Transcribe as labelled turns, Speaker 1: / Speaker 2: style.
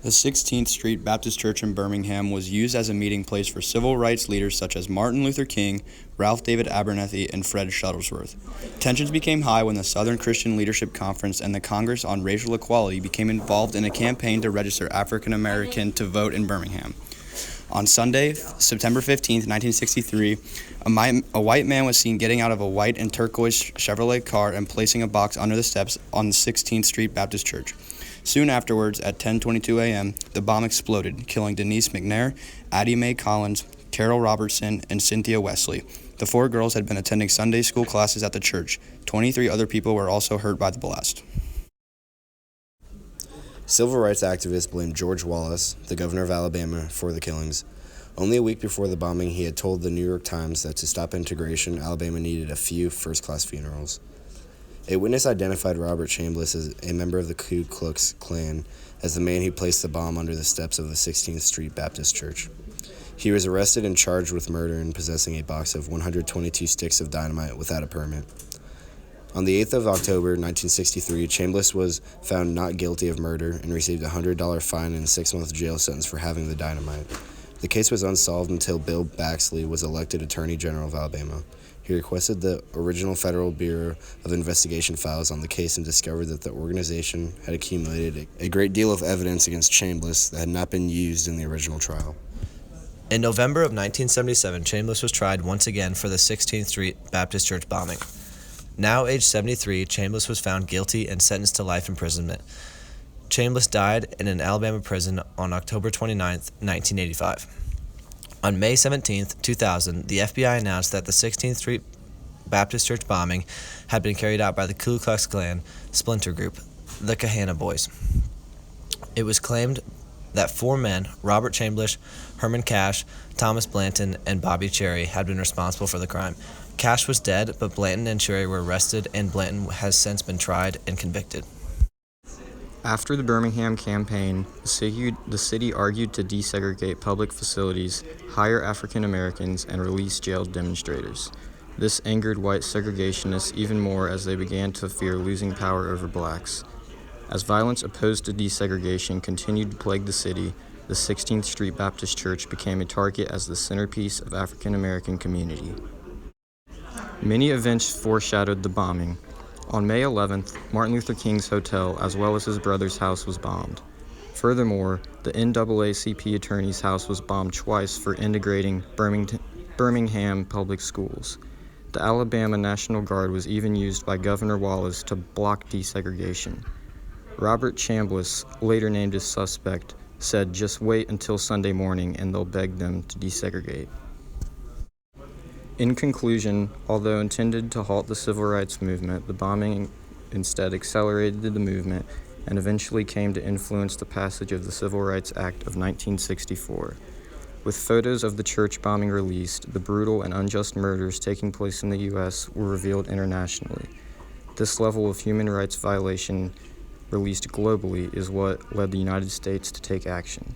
Speaker 1: The 16th Street Baptist Church in Birmingham was used as a meeting place for civil rights leaders such as Martin Luther King, Ralph David Abernathy, and Fred Shuttlesworth. Tensions became high when the Southern Christian Leadership Conference and the Congress on Racial Equality became involved in a campaign to register African American to vote in Birmingham. On Sunday, September 15, 1963, a white man was seen getting out of a white and turquoise Chevrolet car and placing a box under the steps on the 16th Street Baptist Church. Soon afterwards, at 10:22 a.m., the bomb exploded, killing Denise McNair, Addie Mae Collins, Carol Robertson, and Cynthia Wesley. The 4 girls had been attending Sunday school classes at the church. 23 other people were also hurt by the blast.
Speaker 2: Civil rights activists blamed George Wallace, the governor of Alabama, for the killings. Only a week before the bombing, he had told the New York Times that to stop integration, Alabama needed a few first-class funerals. A witness identified Robert Chambliss as a member of the Ku Klux Klan as the man who placed the bomb under the steps of the 16th Street Baptist Church. He was arrested and charged with murder and possessing a box of 122 sticks of dynamite without a permit. On the 8th of October, 1963, Chambliss was found not guilty of murder and received a $100 fine and a 6-month jail sentence for having the dynamite. The case was unsolved until Bill Baxley was elected Attorney General of Alabama. He requested the original Federal Bureau of Investigation files on the case and discovered that the organization had accumulated a great deal of evidence against Chambliss that had not been used in the original trial.
Speaker 3: In November of 1977, Chambliss was tried once again for the 16th Street Baptist Church bombing. Now aged 73, Chambliss was found guilty and sentenced to life imprisonment. Chambliss died in an Alabama prison on October 29, 1985. On May 17, 2000, the FBI announced that the 16th Street Baptist Church bombing had been carried out by the Ku Klux Klan splinter group, the Kahana Boys. It was claimed that 4 men, Robert Chambliss, Herman Cash, Thomas Blanton, and Bobby Cherry, had been responsible for the crime. Cash was dead, but Blanton and Cherry were arrested, and Blanton has since been tried and convicted.
Speaker 4: After the Birmingham campaign, the city argued to desegregate public facilities, hire African Americans, and release jailed demonstrators. This angered white segregationists even more as they began to fear losing power over blacks. As violence opposed to desegregation continued to plague the city, the 16th Street Baptist Church became a target as the centerpiece of African American community. Many events foreshadowed the bombing. On May 11th, Martin Luther King's hotel, as well as his brother's house, was bombed. Furthermore, the NAACP attorney's house was bombed twice for integrating Birmingham public schools. The Alabama National Guard was even used by Governor Wallace to block desegregation. Robert Chambliss, later named as suspect, said, "Just wait until Sunday morning and they'll beg them to desegregate." In conclusion, although intended to halt the civil rights movement, the bombing instead accelerated the movement and eventually came to influence the passage of the Civil Rights Act of 1964. With photos of the church bombing released, the brutal and unjust murders taking place in the U.S. were revealed internationally. This level of human rights violation released globally is what led the United States to take action.